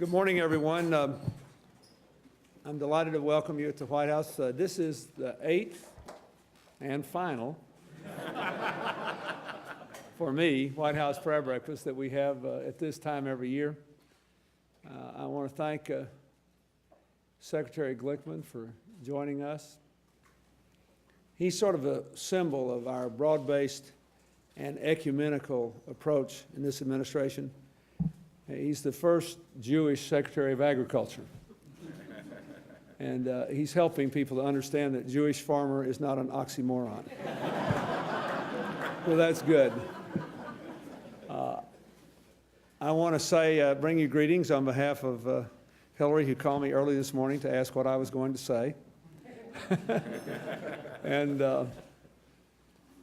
Good morning, everyone. I'm delighted to welcome you at the White House. This is the 8th and final, for me, White House prayer breakfast that we have at this time every year. I want to thank Secretary Glickman for joining us. He's sort of a symbol of our broad-based and ecumenical approach in this administration. He's the first Jewish Secretary of Agriculture. And he's helping people to understand that Jewish farmer is not an oxymoron. Well, that's good. I want to say, bring you greetings on behalf of Hillary, who called me early this morning to ask what I was going to say.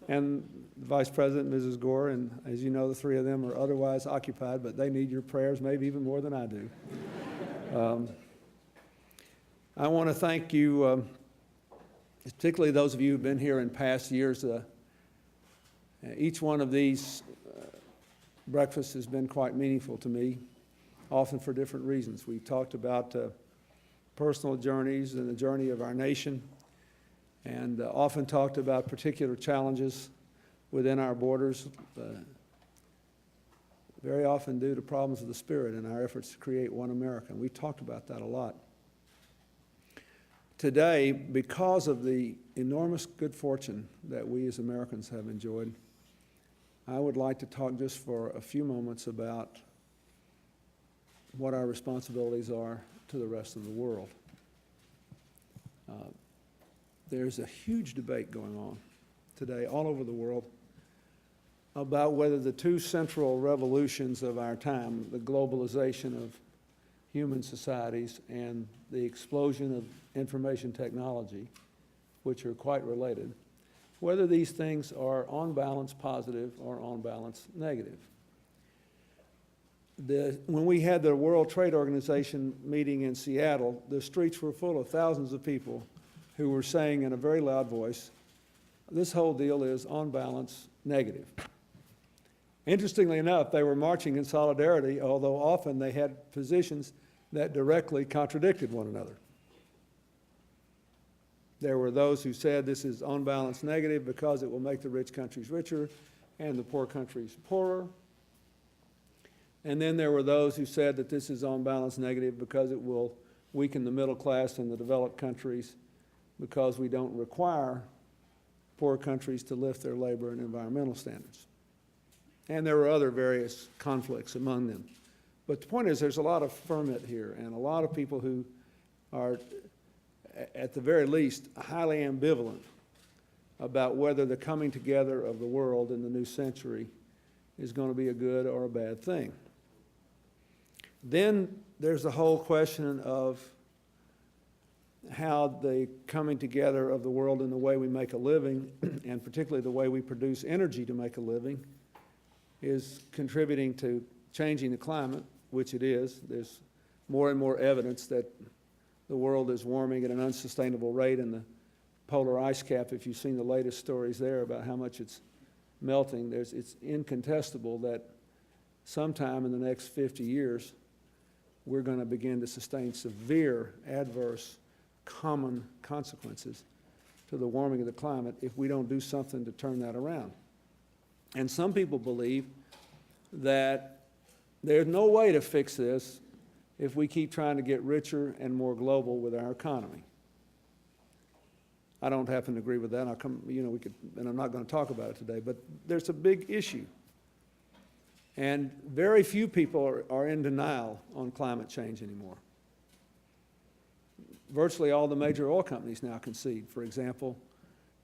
And Vice President, Mrs. Gore, and as you know, the three of them are otherwise occupied, but they need your prayers maybe even more than I do. I want to thank you, particularly those of you who've been here in past years. Each one of these breakfasts has been quite meaningful to me, often for different reasons. We've talked about personal journeys and the journey of our nation, and often talked about particular challenges within our borders, very often due to problems of the spirit in our efforts to create one America. And we've talked about that a lot. Today, because of the enormous good fortune that we as Americans have enjoyed, I would like to talk just for a few moments about what our responsibilities are to the rest of the world. There's a huge debate going on today all over the world about whether the two central revolutions of our time, the globalization of human societies and the explosion of information technology, which are quite related, whether these things are on balance positive or on balance negative. When we had the World Trade Organization meeting in Seattle, the streets were full of thousands of people who were saying in a very loud voice, this whole deal is on balance negative. Interestingly enough, they were marching in solidarity, although often they had positions that directly contradicted one another. There were those who said this is on balance negative because it will make the rich countries richer and the poor countries poorer. And then there were those who said that this is on balance negative because it will weaken the middle class in the developed countries because we don't require poor countries to lift their labor and environmental standards. And there were other various conflicts among them. But the point is there's a lot of ferment here and a lot of people who are, at the very least, highly ambivalent about whether the coming together of the world in the new century is going to be a good or a bad thing. Then there's the whole question of how the coming together of the world in the way we make a living, and particularly the way we produce energy to make a living, is contributing to changing the climate, which it is. There's more and more evidence that the world is warming at an unsustainable rate, and the polar ice cap, if you've seen the latest stories there about how much it's melting, it's incontestable that sometime in the next 50 years, we're going to begin to sustain severe adverse common consequences to the warming of the climate if we don't do something to turn that around. And some people believe that there's no way to fix this if we keep trying to get richer and more global with our economy. I don't happen to agree with that. And I'm not going to talk about it today, but there's a big issue. And very few people are in denial on climate change anymore. Virtually all the major oil companies now concede, for example,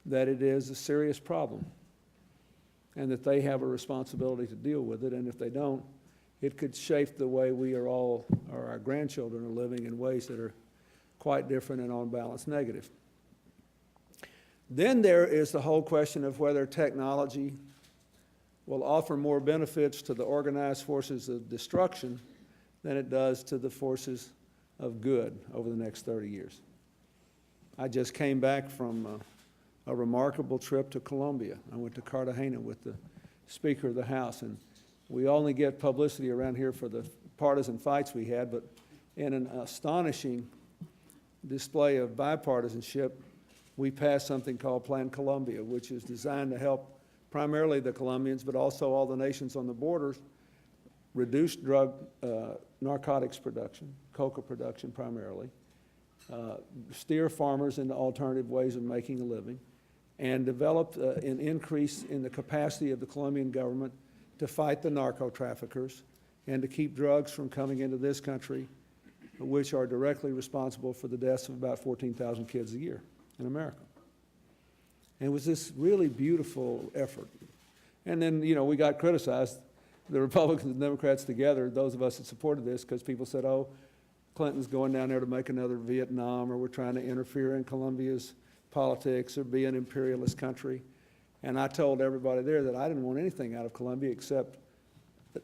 that it is a serious problem and that they have a responsibility to deal with it, and if they don't, it could shape the way we are all, or our grandchildren are living in ways that are quite different and on balance negative. Then there is the whole question of whether technology will offer more benefits to the organized forces of destruction than it does to the forces of good over the next 30 years. I just came back from a remarkable trip to Colombia. I went to Cartagena with the Speaker of the House, and we only get publicity around here for the partisan fights we had, but in an astonishing display of bipartisanship, we passed something called Plan Colombia, which is designed to help primarily the Colombians, but also all the nations on the borders, reduce narcotics production, coca production primarily, steer farmers into alternative ways of making a living, and develop an increase in the capacity of the Colombian government to fight the narco traffickers and to keep drugs from coming into this country, which are directly responsible for the deaths of about 14,000 kids a year in America. And it was this really beautiful effort. And then, you know, we got criticized, the Republicans and Democrats together, those of us that supported this, because people said, oh, Clinton's going down there to make another Vietnam, or we're trying to interfere in Colombia's politics or be an imperialist country. And I told everybody there that I didn't want anything out of Colombia except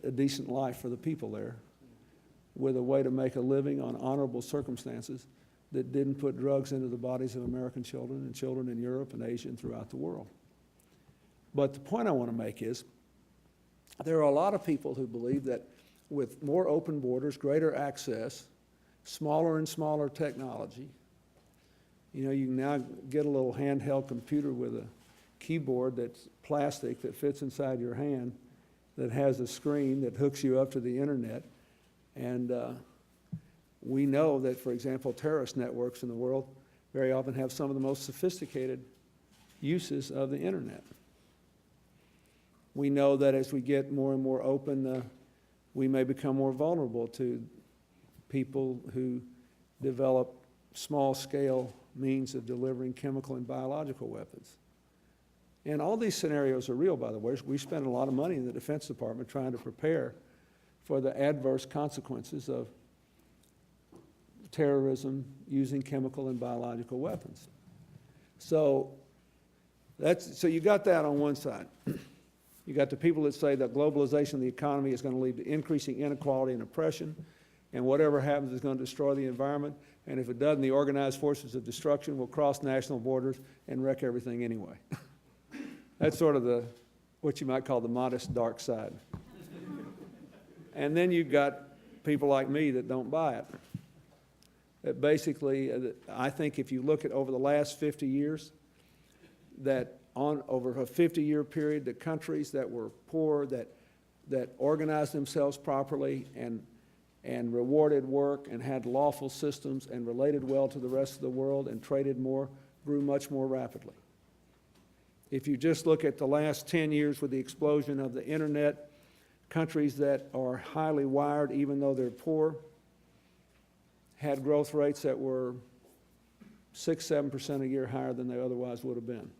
a decent life for the people there, with a way to make a living on honorable circumstances that didn't put drugs into the bodies of American children and children in Europe and Asia and throughout the world. But the point I want to make is there are a lot of people who believe that with more open borders, greater access, smaller and smaller technology, you know, you can now get a little handheld computer with a keyboard that's plastic that fits inside your hand, that has a screen that hooks you up to the internet. And we know that, for example, terrorist networks in the world very often have some of the most sophisticated uses of the internet. We know that as we get more and more open, we may become more vulnerable to people who develop small-scale means of delivering chemical and biological weapons. And all these scenarios are real, by the way. We spend a lot of money in the Defense Department trying to prepare for the adverse consequences of terrorism using chemical and biological weapons. So you got that on one side. You got the people that say that globalization of the economy is going to lead to increasing inequality and oppression, and whatever happens is going to destroy the environment, and if it doesn't, the organized forces of destruction will cross national borders and wreck everything anyway. That's sort of what you might call the modest dark side. And then you've got people like me that don't buy it. That basically, I think if you look at over the last 50 years, that over a 50-year period, the countries that were poor, that organized themselves properly and rewarded work and had lawful systems and related well to the rest of the world and traded more, grew much more rapidly. If you just look at the last 10 years with the explosion of the internet, countries that are highly wired, even though they're poor, had growth rates that were 6-7% a year higher than they otherwise would have been.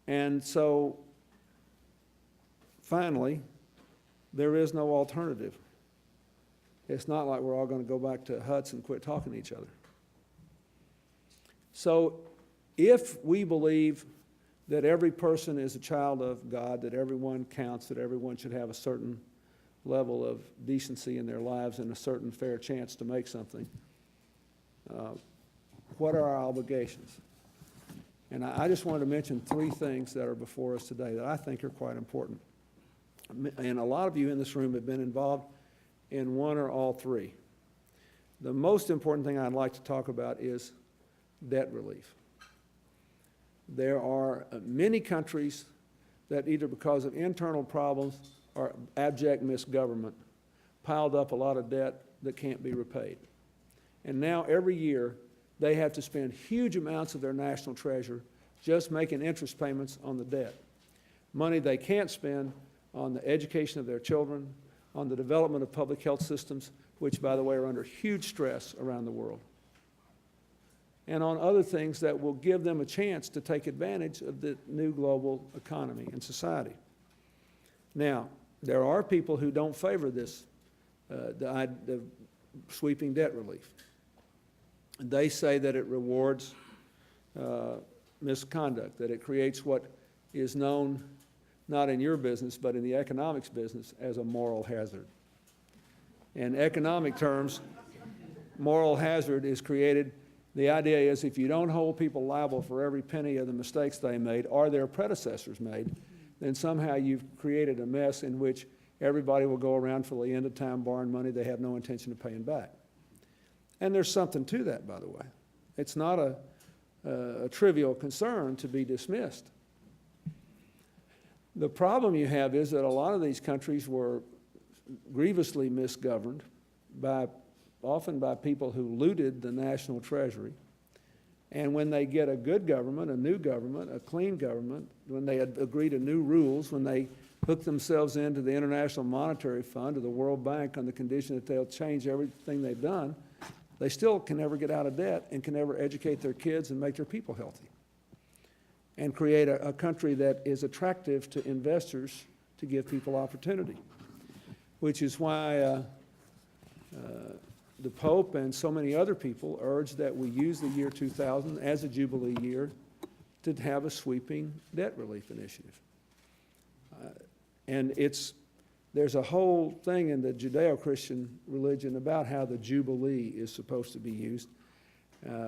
And so, finally, there is no alternative. It's not like we're all going to go back to huts and quit talking to each other. So, if we believe that every person is a child of God, that everyone counts, that everyone should have a certain level of decency in their lives and a certain fair chance to make something, what are our obligations? And I just wanted to mention 3 things that are before us today that I think are quite important. And a lot of you in this room have been involved in one or all 3. The most important thing I'd like to talk about is debt relief. There are many countries that either because of internal problems or abject misgovernment piled up a lot of debt that can't be repaid. And now every year they have to spend huge amounts of their national treasure just making interest payments on the debt. Money they can't spend on the education of their children, on the development of public health systems, which, by the way, are under huge stress around the world, and on other things that will give them a chance to take advantage of the new global economy and society. Now, there are people who don't favor this, the sweeping debt relief. They say that it rewards misconduct, that it creates what is known, not in your business, but in the economics business, as a moral hazard. In economic terms, moral hazard is created. The idea is if you don't hold people liable for every penny of the mistakes they made or their predecessors made, then somehow you've created a mess in which everybody will go around for the end of time borrowing money they have no intention of paying back. And there's something to that, by the way. It's not a trivial concern to be dismissed. The problem you have is that a lot of these countries were grievously misgoverned, often by people who looted the national treasury. And when they get a good government, a new government, a clean government, when they agree to new rules, when they hook themselves into the International Monetary Fund or the World Bank on the condition that they'll change everything they've done, they still can never get out of debt and can never educate their kids and make their people healthy and create a country that is attractive to investors to give people opportunity, which is why the Pope and so many other people urge that we use the year 2000 as a Jubilee year to have a sweeping debt relief initiative. And there's a whole thing in the Judeo-Christian religion about how the Jubilee is supposed to be used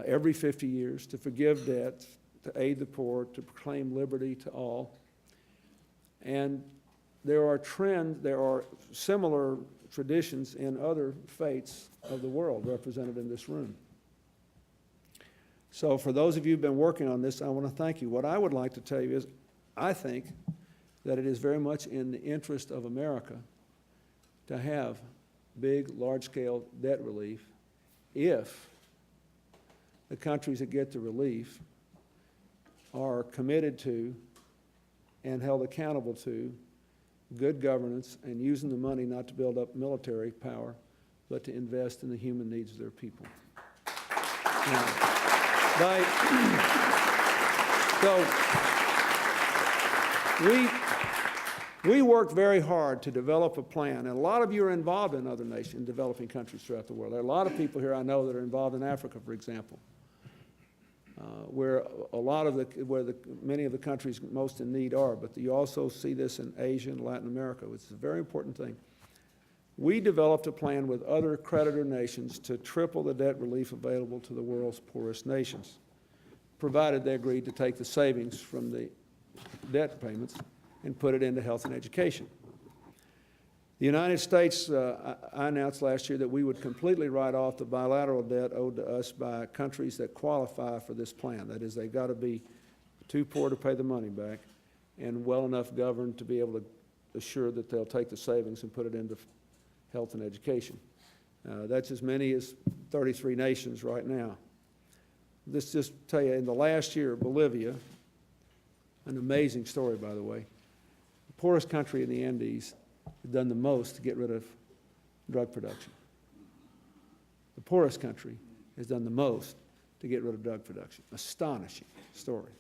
every 50 years to forgive debts, to aid the poor, to proclaim liberty to all. And there are similar traditions in other faiths of the world represented in this room. So for those of you who've been working on this, I want to thank you. What I would like to tell you is I think that it is very much in the interest of America to have big, large-scale debt relief if the countries that get the relief are committed to and held accountable to good governance and using the money not to build up military power, but to invest in the human needs of their people. We worked very hard to develop a plan, and a lot of you are involved in other nations, developing countries throughout the world. There are a lot of people here I know that are involved in Africa, for example, where many of the countries most in need are, but you also see this in Asia and Latin America, which is a very important thing. We developed a plan with other creditor nations to triple the debt relief available to the world's poorest nations, provided they agreed to take the savings from the debt payments and put it into health and education. The United States, I announced last year that we would completely write off the bilateral debt owed to us by countries that qualify for this plan. That is, they've got to be too poor to pay the money back and well enough governed to be able to assure that they'll take the savings and put it into health and education. That's as many as 33 nations right now. This just tell you, in the last year, Bolivia, an amazing story, by the way, the poorest country in the Andes, has done the most to get rid of drug production. The poorest country has done the most to get rid of drug production. Astonishing story.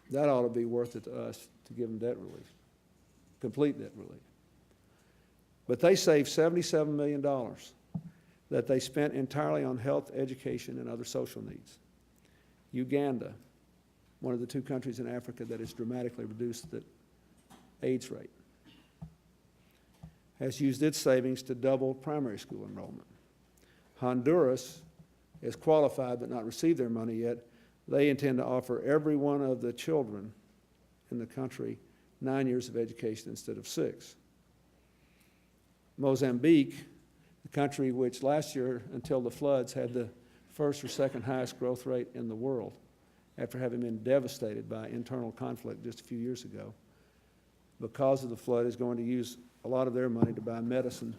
That ought to be worth it to us to give them debt relief, complete debt relief. But they saved $77 million that they spent entirely on health, education, and other social needs. Uganda, one of the two countries in Africa that has dramatically reduced the AIDS rate, has used its savings to double primary school enrollment. Honduras is qualified but not received their money yet. They intend to offer every one of the children in the country 9 years of education instead of 6. Mozambique, the country which last year, until the floods, had the first or second highest growth rate in the world after having been devastated by internal conflict just a few years ago, because of the flood, is going to use a lot of their money to buy medicine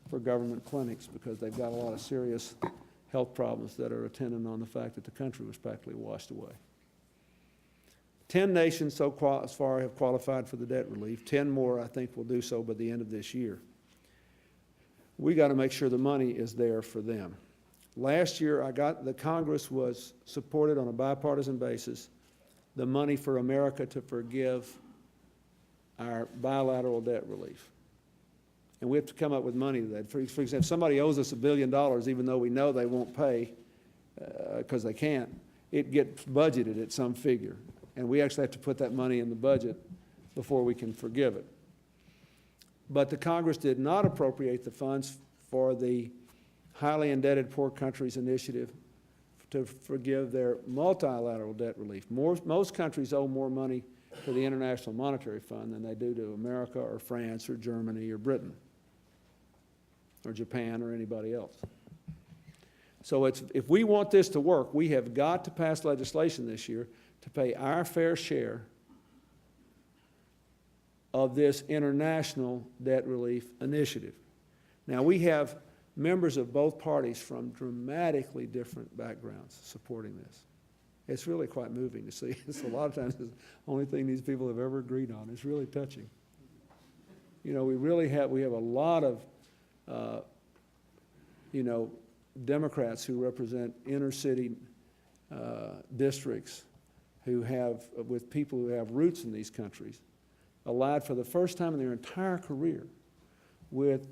for government clinics because they've got a lot of serious health problems that are attendant on the fact that the country was practically washed away. 10 nations so far have qualified for the debt relief. 10 more, I think, will do so by the end of this year. We got to make sure the money is there for them. Last year, the Congress was supported on a bipartisan basis the money for America to forgive our bilateral debt relief. And we have to come up with money to that. For example, if somebody owes us $1 billion, even though we know they won't pay because they can't, it gets budgeted at some figure. And we actually have to put that money in the budget before we can forgive it. But the Congress did not appropriate the funds for the highly indebted poor countries initiative to forgive their multilateral debt relief. Most countries owe more money to the International Monetary Fund than they do to America or France or Germany or Britain or Japan or anybody else. So if we want this to work, we have got to pass legislation this year to pay our fair share of this international debt relief initiative. Now, we have members of both parties from dramatically different backgrounds supporting this. It's really quite moving to see. It's a lot of times the only thing these people have ever agreed on. It's really touching. You know, we have a lot of, Democrats who represent inner city districts who have, with people who have roots in these countries, allied for the first time in their entire career with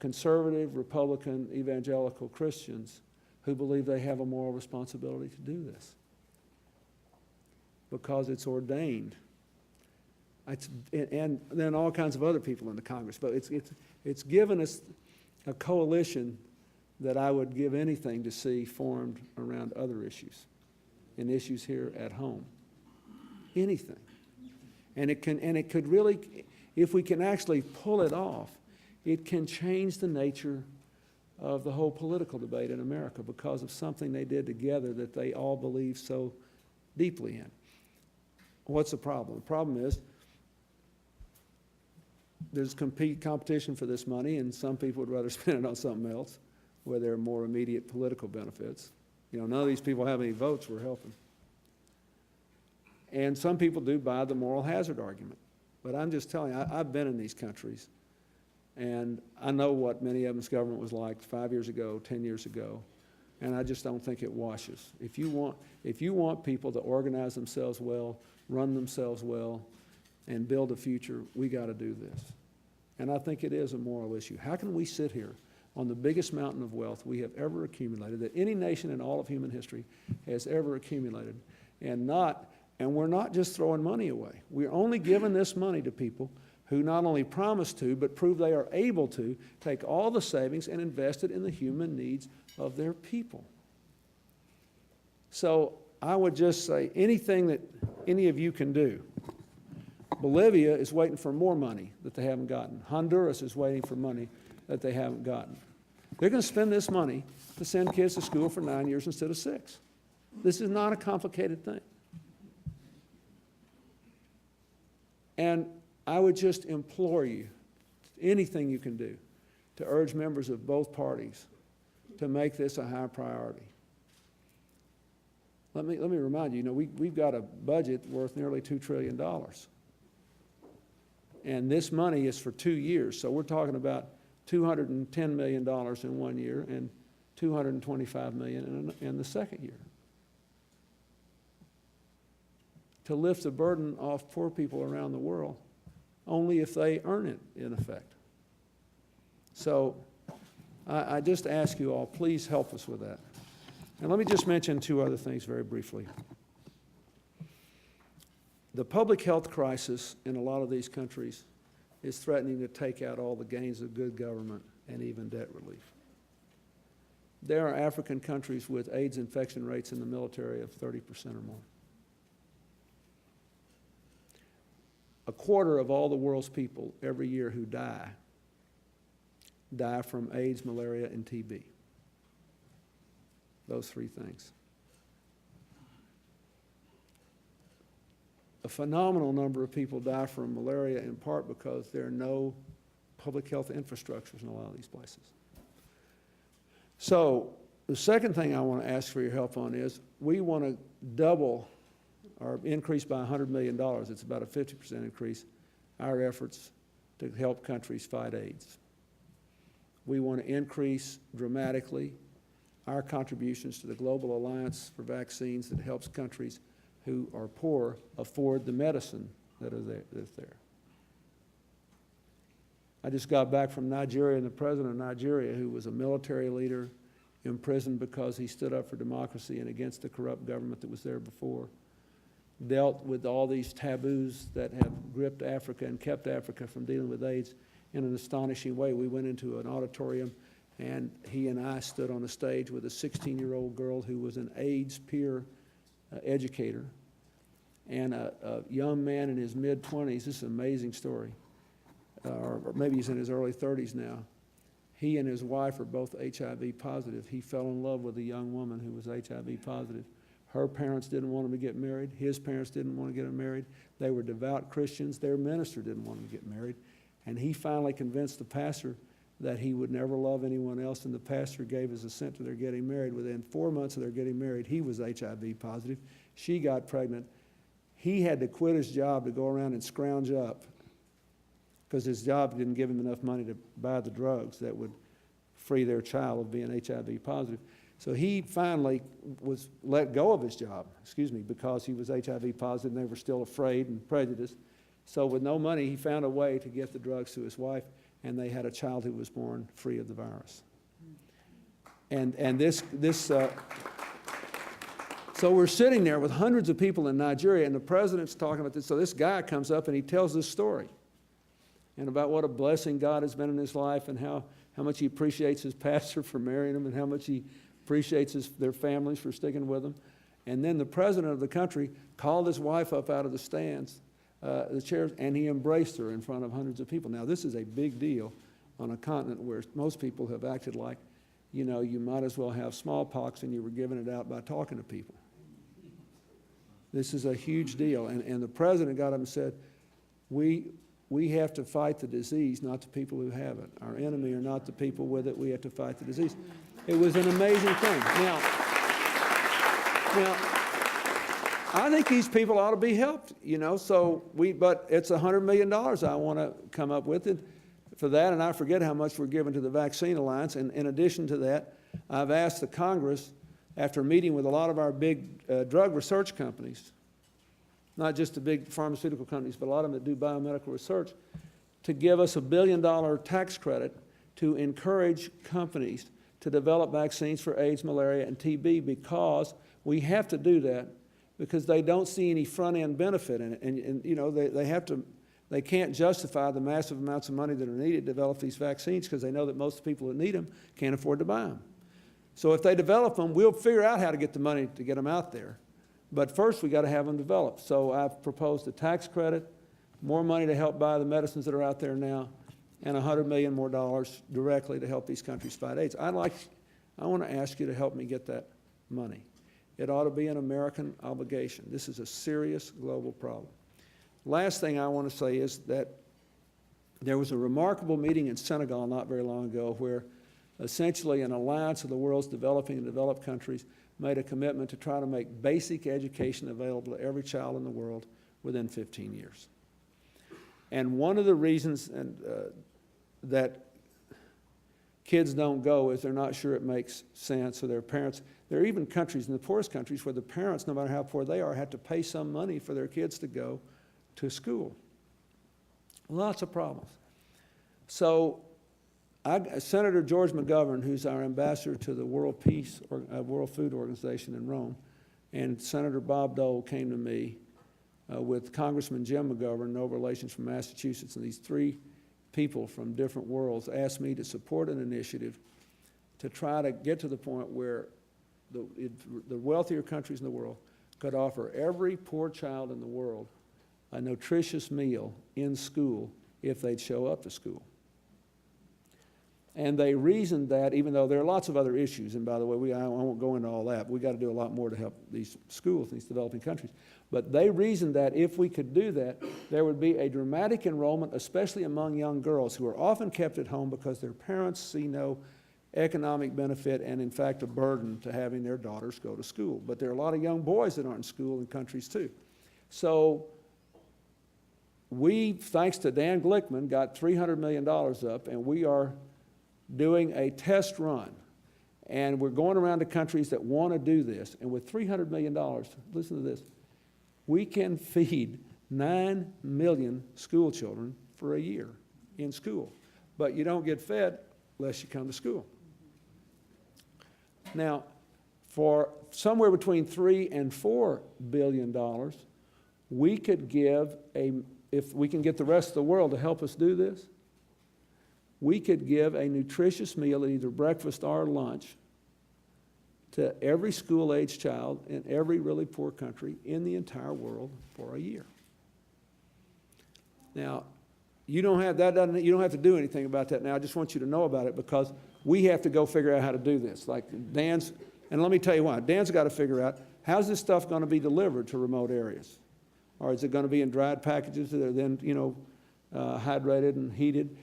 conservative, Republican, evangelical Christians who believe they have a moral responsibility to do this because it's ordained. And then all kinds of other people in the Congress. But it's given us a coalition that I would give anything to see formed around other issues and issues here at home. Anything. And it could really, if we can actually pull it off, it can change the nature of the whole political debate in America because of something they did together that they all believe so deeply in. What's the problem? The problem is there's competition for this money, and some people would rather spend it on something else where there are more immediate political benefits. You know, none of these people have any votes we're helping. And some people do buy the moral hazard argument. But I'm just telling you, I've been in these countries, and I know what many of them's government was like 5 years ago, 10 years ago, and I just don't think it washes. If you want people to organize themselves well, run themselves well, and build a future, we got to do this. And I think it is a moral issue. How can we sit here on the biggest mountain of wealth we have ever accumulated, that any nation in all of human history has ever accumulated, and we're not just throwing money away. We're only giving this money to people who not only promise to, but prove they are able to take all the savings and invest it in the human needs of their people. So I would just say anything that any of you can do. Bolivia is waiting for more money that they haven't gotten. Honduras is waiting for money that they haven't gotten. They're going to spend this money to send kids to school for 9 years instead of 6. This is not a complicated thing. And I would just implore you, anything you can do, to urge members of both parties to make this a high priority. Let me remind you, we've got a budget worth nearly $2 trillion. And this money is for 2 years, so we're talking about $210 million in 1 year and $225 million in the second year. To lift the burden off poor people around the world, only if they earn it, in effect. So I just ask you all, please help us with that. And let me just mention 2 other things very briefly. The public health crisis in a lot of these countries is threatening to take out all the gains of good government and even debt relief. There are African countries with AIDS infection rates in the military of 30% or more. A quarter of all the world's people every year who die from AIDS, malaria, and TB. Those 3 things. A phenomenal number of people die from malaria in part because there are no public health infrastructures in a lot of these places. So the second thing I want to ask for your help on is we want to double or increase by $100 million. It's about a 50% increase, our efforts to help countries fight AIDS. We want to increase dramatically our contributions to the Global Alliance for Vaccines that helps countries who are poor afford the medicine that's there. I just got back from Nigeria, and the president of Nigeria, who was a military leader, imprisoned because he stood up for democracy and against the corrupt government that was there before, dealt with all these taboos that have gripped Africa and kept Africa from dealing with AIDS in an astonishing way. We went into an auditorium, and he and I stood on a stage with a 16-year-old girl who was an AIDS peer educator, and a young man in his mid-20s, this is an amazing story, or maybe he's in his early 30s now. He and his wife are both HIV positive. He fell in love with a young woman who was HIV positive. Her parents didn't want him to get married. His parents didn't want to get him married. They were devout Christians. Their minister didn't want him to get married. And he finally convinced the pastor that he would never love anyone else, and the pastor gave his assent to their getting married. Within 4 months of their getting married, he was HIV positive. She got pregnant. He had to quit his job to go around and scrounge up because his job didn't give him enough money to buy the drugs that would free their child of being HIV positive. So he finally was let go of his job, because he was HIV positive and they were still afraid and prejudiced. So with no money, he found a way to get the drugs to his wife, and they had a child who was born free of the virus. So we're sitting there with hundreds of people in Nigeria, and the president's talking about this. So this guy comes up and he tells this story, and about what a blessing God has been in his life, and how much he appreciates his pastor for marrying him, and how much he appreciates their families for sticking with him. And then the president of the country called his wife up out of the stands, the chairs, and he embraced her in front of hundreds of people. Now, this is a big deal on a continent where most people have acted like, you might as well have smallpox and you were giving it out by talking to people. This is a huge deal. And the president got up and said, we have to fight the disease, not the people who have it. Our enemy are not the people with it. We have to fight the disease. It was an amazing thing. Now, I think these people ought to be helped, but it's $100 million I want to come up with it for that, and I forget how much we're giving to the Vaccine Alliance. And in addition to that, I've asked the Congress, after meeting with a lot of our big drug research companies, not just the big pharmaceutical companies, but a lot of them that do biomedical research, to give us $1 billion tax credit to encourage companies to develop vaccines for AIDS, malaria, and TB, because we have to do that because they don't see any front-end benefit in it. And they can't justify the massive amounts of money that are needed to develop these vaccines because they know that most people that need them can't afford to buy them. So if they develop them, we'll figure out how to get the money to get them out there. But first, we got to have them developed. So I've proposed a tax credit, more money to help buy the medicines that are out there now, and $100 million more directly to help these countries fight AIDS. I want to ask you to help me get that money. It ought to be an American obligation. This is a serious global problem. Last thing I want to say is that there was a remarkable meeting in Senegal not very long ago where essentially an alliance of the world's developing and developed countries made a commitment to try to make basic education available to every child in the world within 15 years. And one of the reasons that kids don't go is they're not sure it makes sense, or their parents. There are even countries, in the poorest countries, where the parents, no matter how poor they are, have to pay some money for their kids to go to school. Lots of problems. So Senator George McGovern, who's our ambassador to the World Food Organization in Rome, and Senator Bob Dole came to me with Congressman Jim McGovern, no relations, from Massachusetts, and these three people from different worlds asked me to support an initiative to try to get to the point where the wealthier countries in the world could offer every poor child in the world a nutritious meal in school if they'd show up to school. And they reasoned that, even though there are lots of other issues, and by the way, I won't go into all that, but we got to do a lot more to help these schools, these developing countries. But they reasoned that if we could do that, there would be a dramatic enrollment, especially among young girls who are often kept at home because their parents see no economic benefit and, in fact, a burden to having their daughters go to school. But there are a lot of young boys that aren't in school in countries too. So we, thanks to Dan Glickman, got $300 million up, and we are doing a test run. And we're going around to countries that want to do this. And with $300 million, listen to this, we can feed 9 million school children for a year in school. But you don't get fed unless you come to school. Now, for somewhere between $3 and $4 billion, we could give if we can get the rest of the world to help us do this, we could give a nutritious meal at either breakfast or lunch to every school-age child in every really poor country in the entire world for a year. Now, you don't have to do anything about that now. I just want you to know about it because we have to go figure out how to do this. Like Dan's, and let me tell you why. Dan's got to figure out, how's this stuff going to be delivered to remote areas? Or is it going to be in dried packages that are then, hydrated and heated?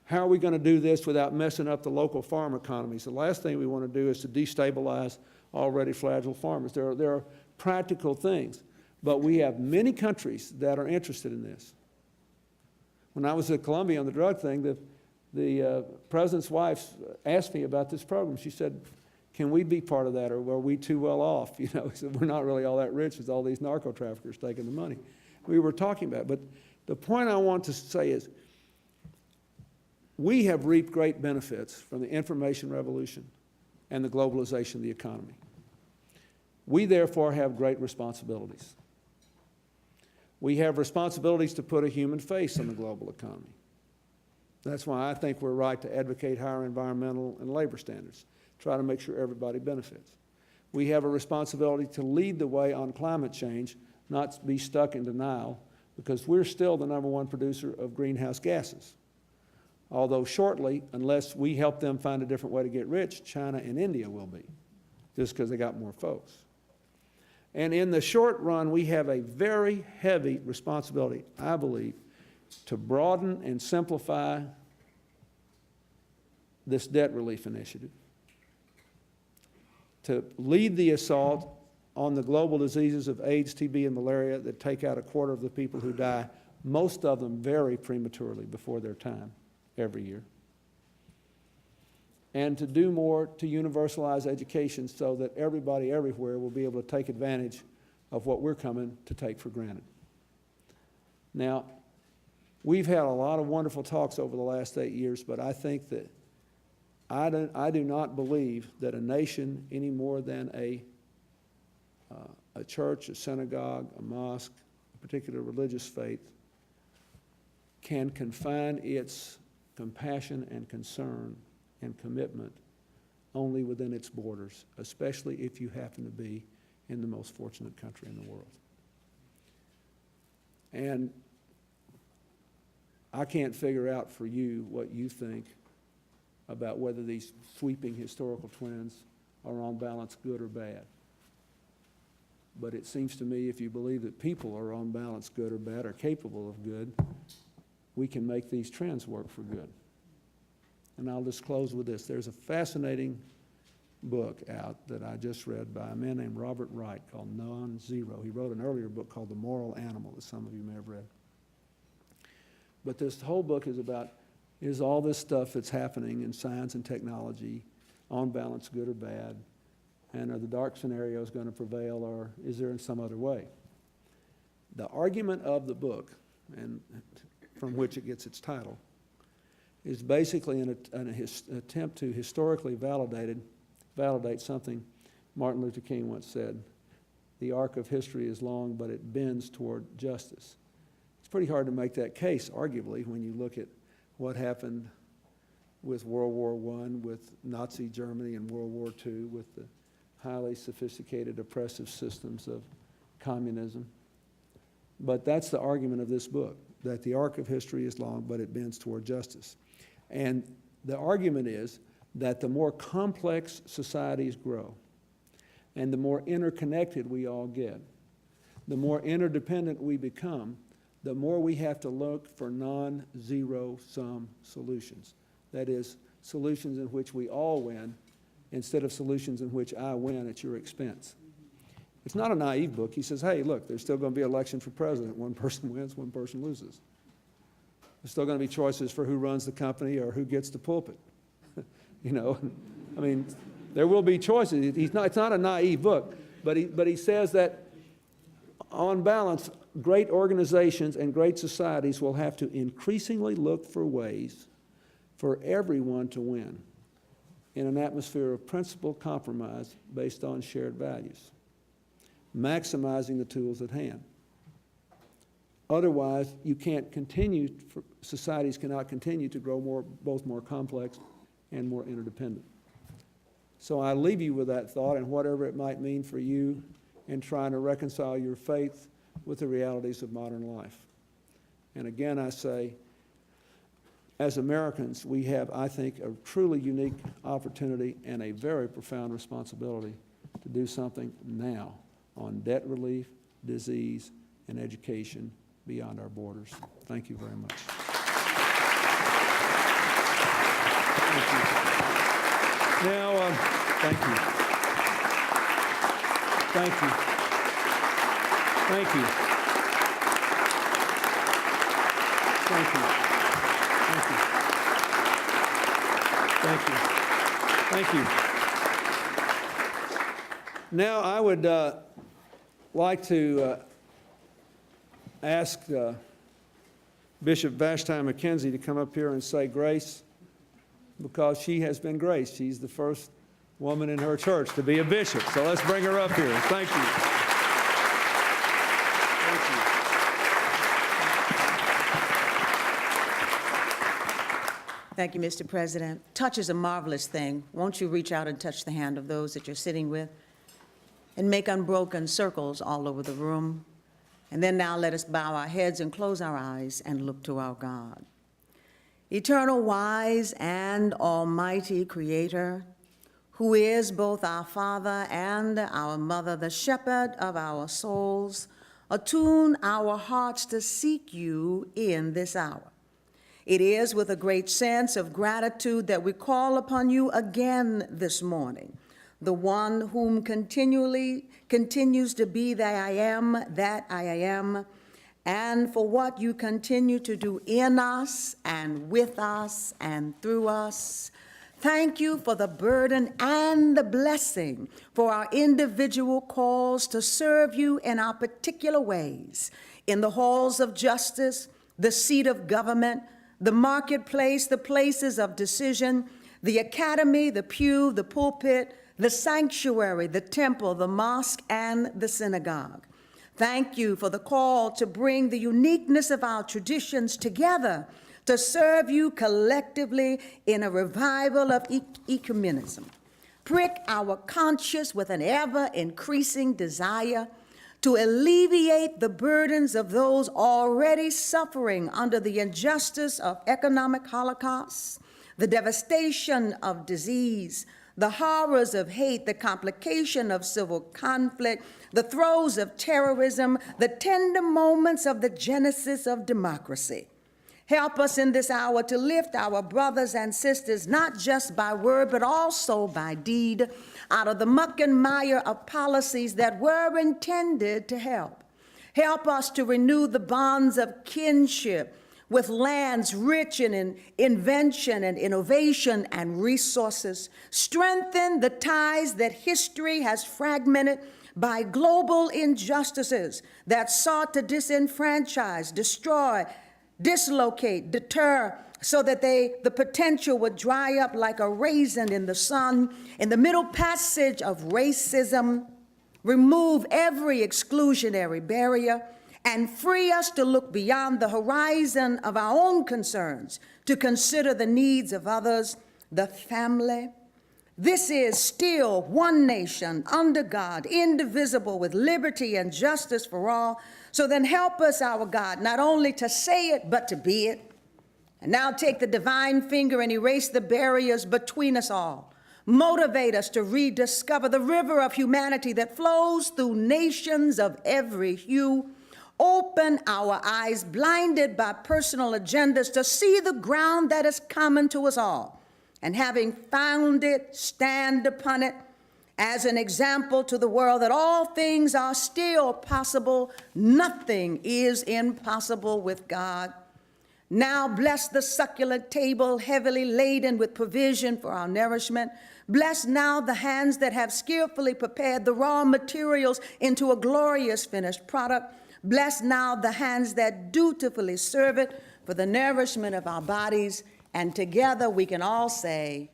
How are we going to do this without messing up the local farm economies? The last thing we want to do is to destabilize already fragile farmers. There are practical things, but we have many countries that are interested in this. When I was at Columbia on the drug thing, the president's wife asked me about this program. She said, can we be part of that, or are we too well off? He said, we're not really all that rich with all these narco traffickers taking the money. We were talking about it, but the point I want to say is we have reaped great benefits from the information revolution and the globalization of the economy. We therefore have great responsibilities. We have responsibilities to put a human face on the global economy. That's why I think we're right to advocate higher environmental and labor standards, try to make sure everybody benefits. We have a responsibility to lead the way on climate change, not be stuck in denial, because we're still the #1 producer of greenhouse gases. Although shortly, unless we help them find a different way to get rich, China and India will be, just because they got more folks. And in the short run, we have a very heavy responsibility, I believe, to broaden and simplify this debt relief initiative, to lead the assault on the global diseases of AIDS, TB, and malaria that take out 1/4 of the people who die, most of them very prematurely before their time every year. And to do more to universalize education so that everybody everywhere will be able to take advantage of what we're coming to take for granted. Now, we've had a lot of wonderful talks over the last 8 years, but I think that I do not believe that a nation any more than a church, a synagogue, a mosque, a particular religious faith can confine its compassion and concern and commitment only within its borders, especially if you happen to be in the most fortunate country in the world. And I can't figure out for you what you think about whether these sweeping historical trends are on balance good or bad. But it seems to me if you believe that people are on balance good or bad or capable of good, we can make these trends work for good. And I'll just close with this. There's a fascinating book out that I just read by a man named Robert Wright called Non-Zero. He wrote an earlier book called The Moral Animal that some of you may have read. But this whole book is about, is all this stuff that's happening in science and technology on balance good or bad? And are the dark scenarios going to prevail, or is there in some other way? The argument of the book, and from which it gets its title, is basically an attempt to historically validate something Martin Luther King once said: the arc of history is long, but it bends toward justice. It's pretty hard to make that case, arguably, when you look at what happened with World War I, with Nazi Germany, and World War II, with the highly sophisticated oppressive systems of communism. But that's the argument of this book, that the arc of history is long, but it bends toward justice. And the argument is that the more complex societies grow, and the more interconnected we all get, the more interdependent we become, the more we have to look for non-zero-sum solutions. That is, solutions in which we all win, instead of solutions in which I win at your expense. It's not a naive book. He says, hey, look, there's still going to be an election for president. One person wins, one person loses. There's still going to be choices for who runs the company or who gets the pulpit. You know, I mean, there will be choices. It's not a naive book, but he says that on balance, great organizations and great societies will have to increasingly look for ways for everyone to win in an atmosphere of principled compromise based on shared values, maximizing the tools at hand. Otherwise, you can't continue, societies cannot continue to grow both more complex and more interdependent. So I leave you with that thought and whatever it might mean for you in trying to reconcile your faith with the realities of modern life. And again, I say, as Americans, we have, I think, a truly unique opportunity and a very profound responsibility to do something now on debt relief, disease, and education beyond our borders. Thank you very much. Thank you. Now, thank you. Thank you. Thank you. Thank you. Thank you. Thank you. Thank you. Now, I would like to ask Bishop Vashti McKenzie to come up here and say grace, because she has been graced. She's the first woman in her church to be a bishop. So let's bring her up here. Thank you. Thank you. Thank you, Mr. President. Touch is a marvelous thing. Won't you reach out and touch the hand of those that you're sitting with and make unbroken circles all over the room? And then now let us bow our heads and close our eyes and look to our God. Eternal, wise, and almighty Creator, who is both our Father and our Mother, the shepherd of our souls, attune our hearts to seek you in this hour. It is with a great sense of gratitude that we call upon you again this morning, the one whom continues to be that I am, and for what you continue to do in us and with us and through us. Thank you for the burden and the blessing for our individual calls to serve you in our particular ways, in the halls of justice, the seat of government, the marketplace, the places of decision, the academy, the pew, the pulpit, the sanctuary, the temple, the mosque, and the synagogue. Thank you for the call to bring the uniqueness of our traditions together to serve you collectively in a revival of ecumenism. Prick our conscience with an ever-increasing desire to alleviate the burdens of those already suffering under the injustice of economic holocausts, the devastation of disease, the horrors of hate, the complication of civil conflict, the throes of terrorism, the tender moments of the genesis of democracy. Help us in this hour to lift our brothers and sisters, not just by word, but also by deed, out of the muck and mire of policies that were intended to help. Help us to renew the bonds of kinship with lands rich in invention and innovation and resources. Strengthen the ties that history has fragmented by global injustices that sought to disenfranchise, destroy, dislocate, deter, so that the potential would dry up like a raisin in the sun. In the middle passage of racism, remove every exclusionary barrier and free us to look beyond the horizon of our own concerns, to consider the needs of others, the family. This is still one nation under God, indivisible, with liberty and justice for all. So then help us, our God, not only to say it, but to be it. And now take the divine finger and erase the barriers between us all. Motivate us to rediscover the river of humanity that flows through nations of every hue. Open our eyes, blinded by personal agendas, to see the ground that is common to us all. And having found it, stand upon it as an example to the world that all things are still possible. Nothing is impossible with God. Now bless the succulent table, heavily laden with provision for our nourishment. Bless now the hands that have skillfully prepared the raw materials into a glorious finished product. Bless now the hands that dutifully serve it for the nourishment of our bodies. And together we can all say,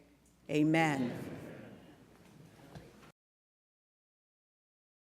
amen.